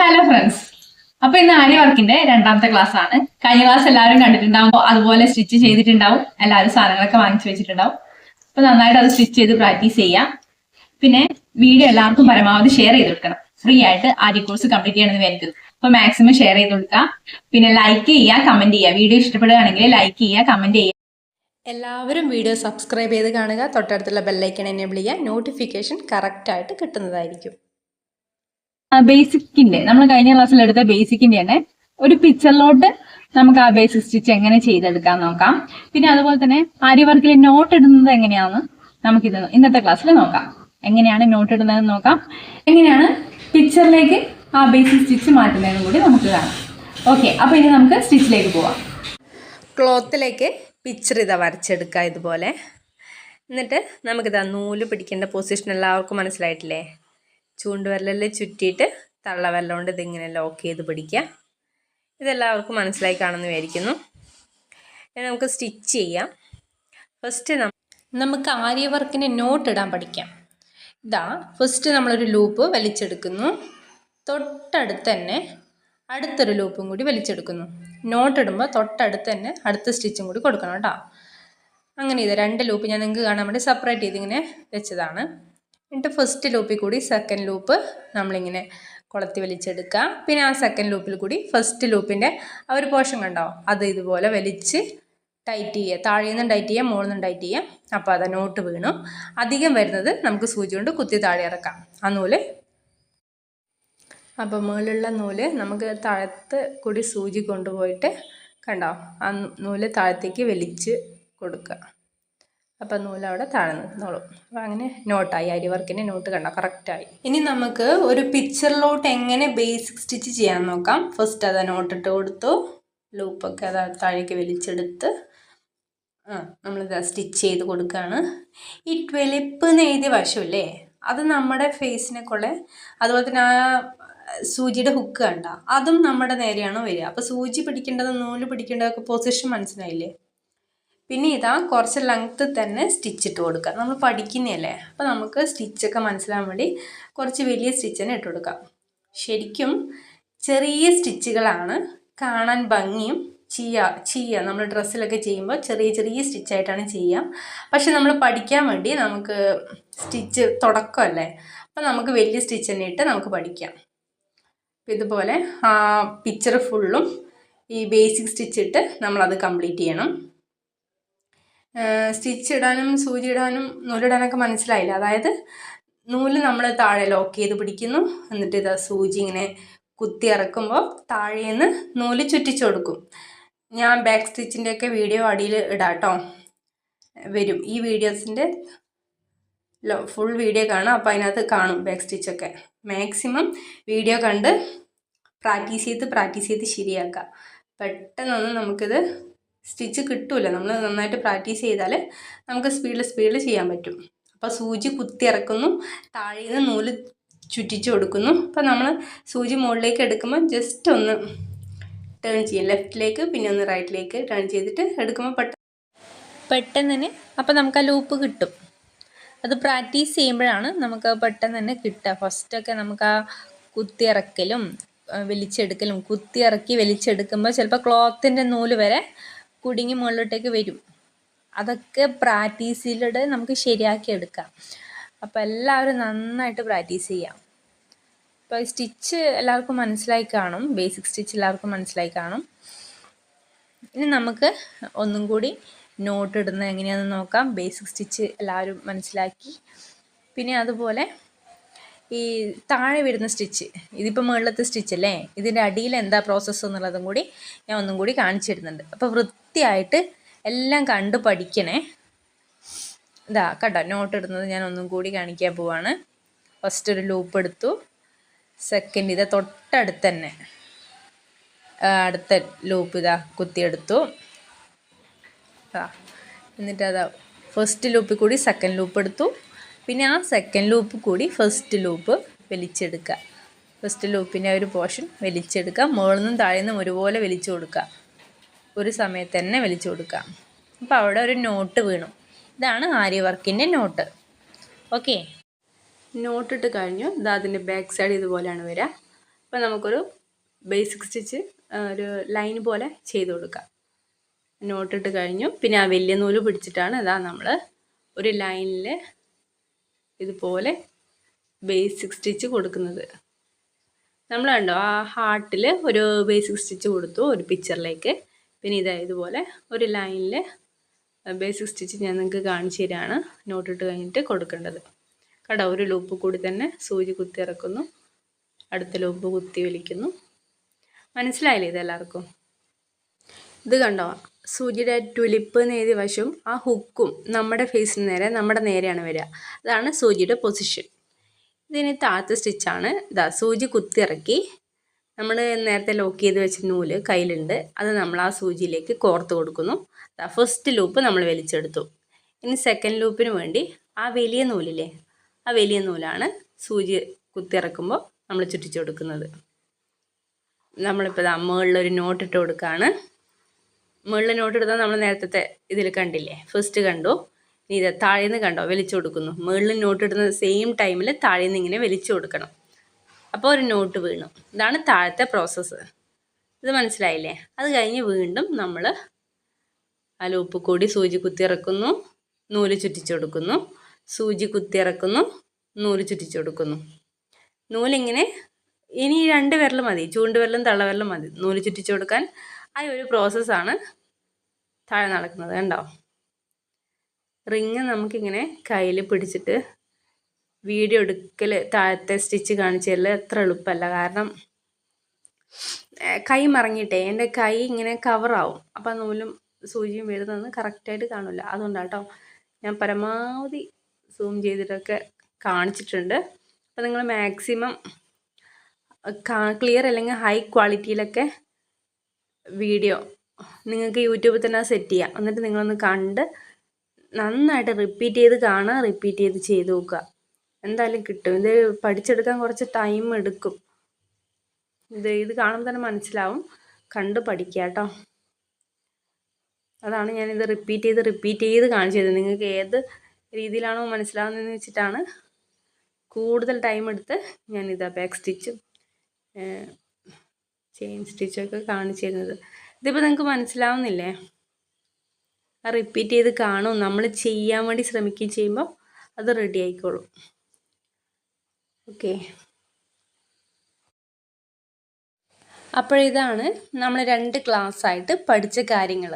Hello friends. അപ്പൊ ഇന്ന് ആര്യ വർക്കിന്റെ രണ്ടാമത്തെ ക്ലാസ് ആണ്. കഴിഞ്ഞ ക്ലാസ് എല്ലാവരും കണ്ടിട്ടുണ്ടാവും, അതുപോലെ സ്റ്റിച്ച് ചെയ്തിട്ടുണ്ടാവും, എല്ലാവരും സാധനങ്ങളൊക്കെ വാങ്ങിച്ചു വെച്ചിട്ടുണ്ടാവും. അപ്പൊ നന്നായിട്ട് അത് സ്റ്റിച്ച് ചെയ്ത് പ്രാക്ടീസ് ചെയ്യാം. പിന്നെ വീഡിയോ എല്ലാവർക്കും പരമാവധി ഷെയർ ചെയ്ത് കൊടുക്കണം. ഫ്രീ ആയിട്ട് ആര്യ കോഴ്സ് കംപ്ലീറ്റ് ചെയ്യണമെന്ന് വിചാരിക്കുന്നു. അപ്പൊ മാക്സിമം ഷെയർ ചെയ്ത് കൊടുക്കുക. പിന്നെ ലൈക്ക് ചെയ്യുക, കമന്റ് ചെയ്യുക. വീഡിയോ ഇഷ്ടപ്പെടുകയാണെങ്കിൽ ലൈക്ക് ചെയ്യുക, കമന്റ് ചെയ്യുക. എല്ലാവരും വീഡിയോ സബ്സ്ക്രൈബ് ചെയ്ത് കാണുക. തൊട്ടടുത്തുള്ള ബെല്ലൈക്കൺ എനേബിൾ ചെയ്യുക. നോട്ടിഫിക്കേഷൻ കറക്റ്റായിട്ട് കിട്ടുന്നതായിരിക്കും. ബേസിക്കിന്റെ നമ്മൾ കഴിഞ്ഞ ക്ലാസ്സിൽ എടുത്ത ബേസിക്കിന്റെ തന്നെ ഒരു പിക്ചറിലോട്ട് നമുക്ക് ആ ബേസിക് സ്റ്റിച്ച് എങ്ങനെ ചെയ്തെടുക്കാൻ നോക്കാം. പിന്നെ അതുപോലെ തന്നെ ആര്യ വർക്കിൽ നോട്ട് ഇടുന്നത് എങ്ങനെയാണെന്ന് നമുക്കിത് ഇന്നത്തെ ക്ലാസ്സിൽ നോക്കാം. എങ്ങനെയാണ് നോട്ട് ഇടുന്നതെന്ന് നോക്കാം. എങ്ങനെയാണ് പിക്ചറിലേക്ക് ആ ബേസിക് സ്റ്റിച്ച് മാറ്റുന്നതെന്നും കൂടി നമുക്ക് കാണാം. ഓക്കെ, അപ്പൊ ഇനി നമുക്ക് സ്റ്റിച്ചിലേക്ക് പോവാം. ക്ലോത്തിലേക്ക് പിക്ചർ ഇതാ വരച്ചെടുക്കുക ഇതുപോലെ. എന്നിട്ട് നമുക്കിതാ നൂല് പിടിക്കേണ്ട പൊസിഷൻ എല്ലാവർക്കും മനസ്സിലായിട്ടില്ലേ? ചൂണ്ടുവിരലിൽ ചുറ്റിയിട്ട് തള്ളവിരൽ കൊണ്ട് ഇതിങ്ങനെ ലോക്ക് ചെയ്ത് പിടിക്കുക. ഇതെല്ലാവർക്കും മനസ്സിലായി കാണുമെന്ന് വിചാരിക്കുന്നു. ഇനി നമുക്ക് സ്റ്റിച്ച് ചെയ്യാം. ഫസ്റ്റ് നമുക്ക് ആര്യ വർക്കിന് നോട്ട് ഇടാൻ പഠിക്കാം. ഇതാ ഫസ്റ്റ് നമ്മളൊരു ലൂപ്പ് വലിച്ചെടുക്കുന്നു. തൊട്ടടുത്ത് തന്നെ അടുത്തൊരു ലൂപ്പും കൂടി വലിച്ചെടുക്കുന്നു. നോട്ട് ഇടുമ്പോൾ തൊട്ടടുത്ത് തന്നെ അടുത്ത സ്റ്റിച്ചും കൂടി കൊടുക്കണം കേട്ടോ. അങ്ങനെ ഇത് രണ്ട് ലൂപ്പ് ഞാൻ നിങ്ങൾക്ക് കാണാൻ വേണ്ടി സെപ്പറേറ്റ് ചെയ്തിങ്ങനെ വെച്ചതാണ്. എന്നിട്ട് ഫസ്റ്റ് ലൂപ്പിൽ കൂടി സെക്കൻഡ് ലൂപ്പ് നമ്മളിങ്ങനെ കൊളത്തി വലിച്ചെടുക്കുക. പിന്നെ ആ സെക്കൻഡ് ലൂപ്പിൽ കൂടി ഫസ്റ്റ് ലൂപ്പിൻ്റെ ആ ഒരു പോർഷൻ കണ്ടോ, അത് ഇതുപോലെ വലിച്ച് ടൈറ്റ് ചെയ്യുക. താഴെ നിന്നും ടൈറ്റ് ചെയ്യുക, മുകളിൽ നിന്നും ടൈറ്റ് ചെയ്യുക. അപ്പോൾ അത് നോട്ട് വീണു. അധികം വരുന്നത് നമുക്ക് സൂചി കൊണ്ട് കുത്തി താഴെ ഇറക്കാം ആ നൂല്. അപ്പോൾ മുകളിലുള്ള നൂല് നമുക്ക് താഴത്ത് കൂടി സൂചി കൊണ്ടുപോയിട്ട് കണ്ടോ ആ നൂല് താഴത്തേക്ക് വലിച്ച് കൊടുക്കുക. അപ്പം നൂലവിടെ താഴെ നിന്നോളും. അപ്പോൾ അങ്ങനെ നോട്ടായി. ആര്യ വർക്കിൻ്റെ നോട്ട് കണ്ടോ കറക്റ്റായി. ഇനി നമുക്ക് ഒരു പിക്ചറിലോട്ട് എങ്ങനെ ബേസിക് സ്റ്റിച്ച് ചെയ്യാൻ നോക്കാം. ഫസ്റ്റ് അത് നോട്ടിട്ട് കൊടുത്തു, ലൂപ്പൊക്കെ അത് താഴേക്ക് വലിച്ചെടുത്ത് നമ്മളിത് സ്റ്റിച്ച് ചെയ്ത് കൊടുക്കുകയാണ്. ഈ ട്വെലിപ്പ് എഴുതിയ വശമില്ലേ, അത് നമ്മുടെ ഫേസിനെ കൊള്ളെ. അതുപോലെ തന്നെ ആ സൂചിയുടെ ഹുക്ക് കണ്ട അതും നമ്മുടെ നേരെയാണോ വരിക. അപ്പോൾ സൂചി പിടിക്കേണ്ടത് നൂല് പിടിക്കേണ്ടതൊക്കെ പൊസിഷൻ മനസ്സിലായില്ലേ? പിന്നെ ഇതാ കുറച്ച് ലെങ്ത്ത് തന്നെ സ്റ്റിച്ച് ഇട്ട് കൊടുക്കുക. നമ്മൾ പഠിക്കുന്നതല്ലേ, അപ്പോൾ നമുക്ക് സ്റ്റിച്ചൊക്കെ മനസ്സിലാകാൻ വേണ്ടി കുറച്ച് വലിയ സ്റ്റിച്ച് തന്നെ ഇട്ട് കൊടുക്കാം. ശരിക്കും ചെറിയ സ്റ്റിച്ചുകളാണ് കാണാൻ ഭംഗിയും. ചെയ്യുക നമ്മൾ ഡ്രസ്സിലൊക്കെ ചെയ്യുമ്പോൾ ചെറിയ ചെറിയ സ്റ്റിച്ചായിട്ടാണ് ചെയ്യുക. പക്ഷെ നമ്മൾ പഠിക്കാൻ വേണ്ടി നമുക്ക് സ്റ്റിച്ച് തുടക്കമല്ലേ, അപ്പോൾ നമുക്ക് വലിയ സ്റ്റിച്ച് തന്നെ ഇട്ട് നമുക്ക് പഠിക്കാം. ഇതുപോലെ ആ പിക്ചർ ഫുള്ളും ഈ ബേസിക് സ്റ്റിച്ച് ഇട്ട് നമ്മളത് കംപ്ലീറ്റ് ചെയ്യണം. സ്റ്റിച്ച് ഇടാനും സൂചി ഇടാനും നൂലിടാനൊക്കെ മനസ്സിലായില്ല. അതായത് നൂല് നമ്മൾ താഴെ ലോക്ക് ചെയ്ത് പിടിക്കുന്നു. എന്നിട്ട് ഇതാ സൂചി ഇങ്ങനെ കുത്തി ഇറക്കുമ്പോൾ താഴേന്ന് നൂല് ചുറ്റിച്ചു കൊടുക്കും. ഞാൻ ബാക്ക് സ്റ്റിച്ചിൻ്റെയൊക്കെ വീഡിയോ അടിയിൽ ഇടാം കേട്ടോ, വരും. ഈ വീഡിയോസിൻ്റെ ഫുൾ വീഡിയോ കാണാം, അപ്പോൾ അതിനകത്ത് കാണും ബാക്ക് സ്റ്റിച്ചൊക്കെ. മാക്സിമം വീഡിയോ കണ്ട് പ്രാക്ടീസ് ചെയ്ത് ശരിയാക്കുക. പെട്ടെന്നൊന്നും നമുക്കിത് സ്റ്റിച്ച് കിട്ടില്ല. നമ്മൾ നന്നായിട്ട് പ്രാക്ടീസ് ചെയ്താൽ നമുക്ക് സ്പീഡിൽ ചെയ്യാൻ പറ്റും. അപ്പോൾ സൂചി കുത്തി ഇറക്കുന്നു, താഴെ നിന്ന് നൂല് ചുറ്റിച്ച് കൊടുക്കുന്നു. അപ്പോൾ നമ്മൾ സൂചി മുകളിലേക്ക് എടുക്കുമ്പോൾ ജസ്റ്റ് ഒന്ന് ടേൺ ചെയ്യും, ലെഫ്റ്റിലേക്ക് പിന്നെ ഒന്ന് റൈറ്റിലേക്ക് ടേൺ ചെയ്തിട്ട് എടുക്കുമ്പോൾ പെട്ടെന്ന് തന്നെ അപ്പോൾ നമുക്ക് ആ ലൂപ്പ് കിട്ടും. അത് പ്രാക്ടീസ് ചെയ്യുമ്പോഴാണ് നമുക്ക് പെട്ടെന്ന് തന്നെ കിട്ടുക. ഫസ്റ്റൊക്കെ നമുക്ക് ആ കുത്തിയിറക്കലും വലിച്ചെടുക്കലും, കുത്തിയിറക്കി വലിച്ചെടുക്കുമ്പോൾ ചിലപ്പോൾ ക്ലോത്തിൻ്റെ നൂല് വരെ കുടുങ്ങി മുകളിലോട്ടേക്ക് വരും. അതൊക്കെ പ്രാക്ടീസിലൂടെ നമുക്ക് ശരിയാക്കി എടുക്കാം. അപ്പോൾ എല്ലാവരും നന്നായിട്ട് പ്രാക്ടീസ് ചെയ്യാം. ഇപ്പോൾ സ്റ്റിച്ച് എല്ലാവർക്കും മനസ്സിലായി കാണും, ബേസിക് സ്റ്റിച്ച് എല്ലാവർക്കും മനസ്സിലായി കാണും. ഇനി നമുക്ക് ഒന്നും കൂടി നോട്ട് ഇടുന്നത് എങ്ങനെയാണെന്ന് നോക്കാം. ബേസിക് സ്റ്റിച്ച് എല്ലാവരും മനസ്സിലാക്കി. പിന്നെ അതുപോലെ ഈ താഴെ വരുന്ന സ്റ്റിച്ച്, ഇതിപ്പോൾ മുകളിലത്തെ സ്റ്റിച്ച് അല്ലേ, ഇതിൻ്റെ അടിയിൽ എന്താ പ്രോസസ്സ് എന്നുള്ളതും കൂടി ഞാൻ ഒന്നും കൂടി കാണിച്ചു തരുന്നുണ്ട്. അപ്പോൾ വൃത്തിയായിട്ട് എല്ലാം കണ്ട് പഠിക്കണേ. ഇതാ കേട്ടോ നോട്ട് ഇടുന്നത് ഞാൻ ഒന്നും കൂടി കാണിക്കാൻ പോവാണ്. ഫസ്റ്റ് ഒരു ലൂപ്പ് എടുത്തു, സെക്കൻഡ് ഇതാ തൊട്ടടുത്ത് തന്നെ അടുത്ത ലൂപ്പ് ഇതാ കുത്തിയെടുത്തു. എന്നിട്ട് അതാ ഫസ്റ്റ് ലൂപ്പിൽ കൂടി സെക്കൻഡ് ലൂപ്പ് എടുത്തു, പിന്നെ ആ സെക്കൻഡ് ലൂപ്പ് കൂടി ഫസ്റ്റ് ലൂപ്പ് വലിച്ചെടുക്കുക. ഫസ്റ്റ് ലൂപ്പിൻ്റെ ഒരു പോർഷൻ വലിച്ചെടുക്കുക, മുകളിൽ നിന്നും താഴെ നിന്നും ഒരുപോലെ വലിച്ചു കൊടുക്കുക, ഒരു സമയത്ത് തന്നെ വലിച്ചു കൊടുക്കുക. അപ്പോൾ അവിടെ ഒരു നോട്ട് വീണു. ഇതാണ് ആര്യ വർക്കിൻ്റെ നോട്ട്. ഓക്കെ, നോട്ടിട്ട് കഴിഞ്ഞു. ഇതാ അതിൻ്റെ ബാക്ക് സൈഡ് ഇതുപോലെയാണ് വരിക. അപ്പോൾ നമുക്കൊരു ബേസിക് സ്റ്റിച്ച് ഒരു ലൈൻ പോലെ ചെയ്ത് കൊടുക്കാം. നോട്ടിട്ട് കഴിഞ്ഞു. പിന്നെ ആ വലിയ നൂല് പിടിച്ചിട്ടാണ് ഇതാ നമ്മൾ ഒരു ലൈനിൽ ഇതുപോലെ ബേസിക് സ്റ്റിച്ച് കൊടുക്കുന്നത്. നമ്മൾ കണ്ടോ ആ ഹാർട്ടിൽ ഒരു ബേസിക് സ്റ്റിച്ച് കൊടുത്തു ഒരു പിക്ചറിലേക്ക്. പിന്നെ ഇതാ ഇതുപോലെ ഒരു ലൈനിൽ ബേസിക് സ്റ്റിച്ച് ഞാൻ നിങ്ങൾക്ക് കാണിച്ചു തരാണ് നോട്ടിട്ട് കഴിഞ്ഞിട്ട് കൊടുക്കേണ്ടത്. കണ്ടോ ഒരു ലൂപ്പ് കൂടി തന്നെ സൂചി കുത്തി ഇറക്കുന്നു, അടുത്ത ലൂപ്പ് കുത്തി വലിക്കുന്നു. മനസ്സിലായില്ലേ ഇതെല്ലാവർക്കും? ഇത് കണ്ടോ സൂചിയുടെ ടുലിപ്പ് എന്ന് എഴുതിയ വശവും ആ ഹുക്കും നമ്മുടെ ഫേസിന് നേരെ നമ്മുടെ നേരെയാണ് വരിക. അതാണ് സൂചിയുടെ പൊസിഷൻ. ഇതിന് താഴത്തെ സ്റ്റിച്ചാണ്. ഇതാ സൂചി കുത്തി ഇറക്കി നമ്മൾ നേരത്തെ ലോക്ക് ചെയ്ത് വെച്ച നൂല് കയ്യിലുണ്ട്, അത് നമ്മൾ ആ സൂചിയിലേക്ക് കോർത്ത് കൊടുക്കുന്നു. ഫസ്റ്റ് ലൂപ്പ് നമ്മൾ വലിച്ചെടുത്തു. ഇനി സെക്കൻഡ് ലൂപ്പിന് വേണ്ടി ആ വലിയ നൂലില്ലേ, ആ വലിയ നൂലാണ് സൂചി കുത്തിയിറക്കുമ്പോൾ നമ്മൾ ചുറ്റിച്ചു കൊടുക്കുന്നത്. നമ്മളിപ്പോൾ മുകളിലൊരു നോട്ടിട്ട് കൊടുക്കുകയാണ്. മുകളിൽ നോട്ടെടുത്താൽ നമ്മൾ നേരത്തെ ഇതിൽ കണ്ടില്ലേ, ഫസ്റ്റ് കണ്ടു. ഇനി ഇത് താഴേന്ന് കണ്ടോ വലിച്ചു കൊടുക്കുന്നു. മുകളിൽ നോട്ടിടുന്ന സെയിം ടൈമിൽ താഴേന്ന് ഇങ്ങനെ വലിച്ചു കൊടുക്കണം. അപ്പോൾ ഒരു നോട്ട് വീണു. ഇതാണ് താഴത്തെ പ്രോസസ്സ്. ഇത് മനസ്സിലായില്ലേ? അത് കഴിഞ്ഞ് വീണ്ടും നമ്മൾ ആ ലൂപ്പ് കൂടി സൂചി കുത്തിയിറക്കുന്നു, നൂല് ചുറ്റിച്ചു കൊടുക്കുന്നു, സൂചി കുത്തിയിറക്കുന്നു, നൂല് ചുറ്റിച്ചു കൊടുക്കുന്നു. നൂലിങ്ങനെ ഇനി 2 വിരൽ മതി, ചൂണ്ടുവിരലും തള്ളവിരലും മതി നൂല് ചുറ്റിച്ചു കൊടുക്കാൻ. ആ ഒരു പ്രോസസ്സാണ് താഴെ നടക്കുന്നത്. കണ്ടോ റിങ് നമുക്കിങ്ങനെ കയ്യിൽ പിടിച്ചിട്ട് വീഡിയോ എടുക്കൽ താഴത്തെ സ്റ്റിച്ച് കാണിച്ചതിൽ എത്ര എളുപ്പമല്ല. കാരണം കൈ മറങ്ങിയിട്ടേ എൻ്റെ കൈ ഇങ്ങനെ കവറാവും. അപ്പം നൂലും സൂചിയും വീഴുന്നത് കറക്റ്റായിട്ട് കാണില്ല. അതുകൊണ്ടാട്ടോ ഞാൻ പരമാവധി സൂം ചെയ്തിട്ടൊക്കെ കാണിച്ചിട്ടുണ്ട്. അപ്പം നിങ്ങൾ മാക്സിമം ക്ലിയർ അല്ലെങ്കിൽ ഹൈ ക്വാളിറ്റിയിലൊക്കെ വീഡിയോ നിങ്ങൾക്ക് യൂട്യൂബിൽ തന്നെ സെറ്റ് ചെയ്യാം. എന്നിട്ട് നിങ്ങളൊന്ന് കണ്ട് നന്നായിട്ട് റിപ്പീറ്റ് ചെയ്ത് കാണുക, റിപ്പീറ്റ് ചെയ്ത് നോക്കുക. എന്തായാലും കിട്ടും. ഇത് പഠിച്ചെടുക്കാൻ കുറച്ച് ടൈം എടുക്കും. ഇത് കാണുമ്പോൾ തന്നെ മനസ്സിലാവും. കണ്ട് പഠിക്കുക കേട്ടോ. അതാണ് ഞാനിത് റിപ്പീറ്റ് ചെയ്ത് കാണിച്ചത്. നിങ്ങൾക്ക് ഏത് രീതിയിലാണോ മനസ്സിലാവുന്നതെന്ന് വെച്ചിട്ടാണ് കൂടുതൽ ടൈം എടുത്ത് ഞാനിതാ ബാക്ക് സ്റ്റിച്ചും ചെയിൻ സ്റ്റിച്ചൊക്കെ കാണിച്ചു തരുന്നത്. ഇതിപ്പോൾ നിങ്ങൾക്ക് മനസ്സിലാവുന്നില്ലേ? ആ റിപ്പീറ്റ് ചെയ്ത് കാണും. നമ്മൾ ചെയ്യാൻ വേണ്ടി ശ്രമിക്കുകയും ചെയ്യുമ്പോൾ അത് റെഡി ആയിക്കോളും. ഓക്കെ, അപ്പോഴിതാണ് നമ്മൾ 2 ക്ലാസ്സായിട്ട് പഠിച്ച കാര്യങ്ങൾ.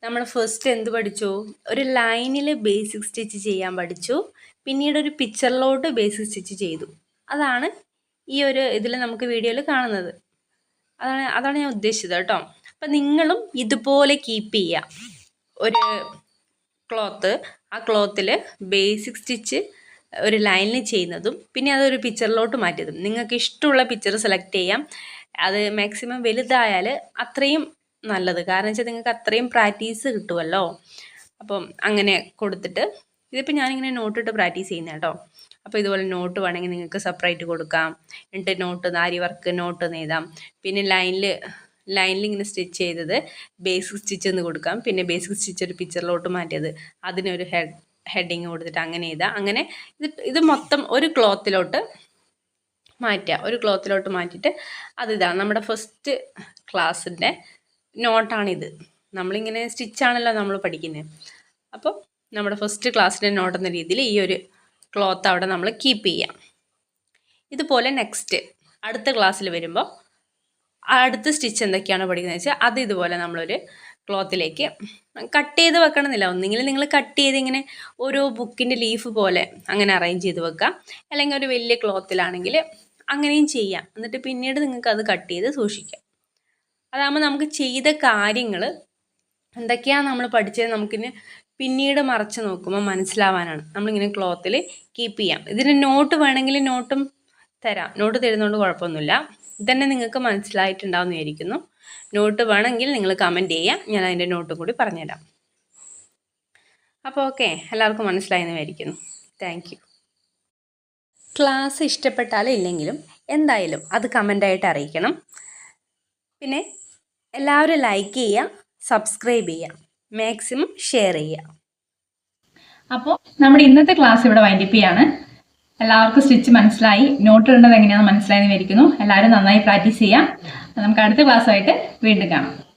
നമ്മൾ ഫസ്റ്റ് എന്ത് പഠിച്ചു? ഒരു ലൈനിൽ ബേസിക് സ്റ്റിച്ച് ചെയ്യാൻ പഠിച്ചു. പിന്നീട് ഒരു പിക്ചറിലോട്ട് ബേസിക് സ്റ്റിച്ച് ചെയ്തു. അതാണ് ഈ ഒരു ഇതിൽ നമുക്ക് വീഡിയോയിൽ കാണുന്നത്. അതാണ് ഞാൻ ഉദ്ദേശിച്ചത് കേട്ടോ. അപ്പം നിങ്ങളും ഇതുപോലെ കീപ്പ് ചെയ്യുക. ഒരു ക്ലോത്ത്, ആ ക്ലോത്തിൽ ബേസിക് സ്റ്റിച്ച് ഒരു ലൈനിൽ ചെയ്യുന്നതും പിന്നെ അതൊരു പിക്ചറിലോട്ട് മാറ്റിയതും. നിങ്ങൾക്ക് ഇഷ്ടമുള്ള പിക്ചർ സെലക്ട് ചെയ്യാം. അത് മാക്സിമം വലുതായാൽ അത്രയും നല്ലത്. കാരണം വെച്ചാൽ നിങ്ങൾക്ക് അത്രയും പ്രാക്ടീസ് കിട്ടുമല്ലോ. അപ്പം അങ്ങനെ കൊടുത്തിട്ട് ഇതിപ്പോൾ ഞാനിങ്ങനെ നോട്ടിട്ട് പ്രാക്ടീസ് ചെയ്യുന്നത് കേട്ടോ. അപ്പോൾ ഇതുപോലെ നോട്ട് വേണമെങ്കിൽ നിങ്ങൾക്ക് സെപ്പറേറ്റ് കൊടുക്കാം. എന്നിട്ട് നോട്ട് ആരി വർക്ക് നോട്ട് എഴുതാം. പിന്നെ ലൈനിൽ ഇങ്ങനെ സ്റ്റിച്ച് ചെയ്തത് ബേസിക് സ്റ്റിച്ച് എന്ന് കൊടുക്കാം. പിന്നെ ബേസിക് സ്റ്റിച്ച് ഒരു പിക്ചറിലോട്ട് മാറ്റിയത് അതിനൊരു ഹെഡിങ് കൊടുത്തിട്ട് അങ്ങനെ എഴുതാം. അങ്ങനെ ഇത് മൊത്തം ഒരു ക്ലോത്തിലോട്ട് മാറ്റുക. ഒരു ക്ലോത്തിലോട്ട് മാറ്റിയിട്ട് അതിതാണ് നമ്മുടെ ഫസ്റ്റ് ക്ലാസ്സിൻ്റെ നോട്ടാണിത്. നമ്മളിങ്ങനെ സ്റ്റിച്ചാണല്ലോ നമ്മൾ പഠിക്കുന്നത്. അപ്പോൾ നമ്മുടെ ഫസ്റ്റ് ക്ലാസ്സിൻ്റെ നോട്ട് എന്ന രീതിയിൽ ഈ ഒരു ക്ലോത്ത് അവിടെ നമ്മൾ കീപ്പ് ചെയ്യാം. ഇതുപോലെ നെക്സ്റ്റ് അടുത്ത ക്ലാസ്സിൽ വരുമ്പോൾ അടുത്ത സ്റ്റിച്ച് എന്തൊക്കെയാണ് പഠിക്കുന്നത് വെച്ചാൽ അത് ഇതുപോലെ നമ്മളൊരു ക്ലോത്തിലേക്ക് കട്ട് ചെയ്ത് വെക്കണമെന്നില്ല. ഒന്നെങ്കിൽ നിങ്ങൾ കട്ട് ചെയ്ത് ഇങ്ങനെ ഓരോ ബുക്കിൻ്റെ ലീഫ് പോലെ അങ്ങനെ അറേഞ്ച് ചെയ്ത് വെക്കാം. അല്ലെങ്കിൽ ഒരു വലിയ ക്ലോത്തിലാണെങ്കിൽ അങ്ങനെയും ചെയ്യാം. എന്നിട്ട് പിന്നീട് നിങ്ങൾക്ക് അത് കട്ട് ചെയ്ത് സൂക്ഷിക്കാം. അതാകുമ്പോൾ നമുക്ക് ചെയ്ത കാര്യങ്ങൾ എന്തൊക്കെയാണ് നമ്മൾ പഠിച്ചത് നമുക്കിന് പിന്നീട് മറച്ച് നോക്കുമ്പോൾ മനസ്സിലാവാനാണ്. നമ്മളിങ്ങനെ ക്ലോത്തിൽ കീപ്പ് ചെയ്യാം. ഇതിന് നോട്ട് വേണമെങ്കിൽ നോട്ടും തരാം. നോട്ട് തരുന്നതുകൊണ്ട് കുഴപ്പമൊന്നുമില്ല. ഇതന്നെ നിങ്ങൾക്ക് മനസ്സിലായിട്ടുണ്ടാവുമെന്ന് വിചാരിക്കുന്നു. നോട്ട് വേണമെങ്കിൽ നിങ്ങൾ കമൻറ്റ് ചെയ്യാം. ഞാൻ അതിൻ്റെ നോട്ടും കൂടി പറഞ്ഞുതരാം. അപ്പോൾ ഓക്കെ, എല്ലാവർക്കും മനസ്സിലായെന്ന് വിചാരിക്കുന്നു. Thank you. ക്ലാസ് ഇഷ്ടപ്പെട്ടാലും ഇല്ലെങ്കിലും എന്തായാലും അത് കമൻ്റായിട്ട് അറിയിക്കണം. പിന്നെ എല്ലാവരും ലൈക്ക് ചെയ്യുക, സബ്സ്ക്രൈബ് ചെയ്യുക, മാക്സിമം ഷെയർ ചെയ്യുക. അപ്പോൾ നമ്മുടെ ഇന്നത്തെ ക്ലാസ് ഇവിടെ വൈൻഡപ്പ് ചെയ്യാണ്. എല്ലാവർക്കും സ്റ്റിച്ച് മനസ്സിലായി, നോട്ട് ഇടേണ്ടത് എങ്ങനെയാണെന്ന് മനസ്സിലായി വിചാരിക്കുന്നു. എല്ലാവരും നന്നായി പ്രാക്ടീസ് ചെയ്യാം. നമുക്ക് അടുത്ത ക്ലാസ്സായിട്ട് വീണ്ടും കാണാം.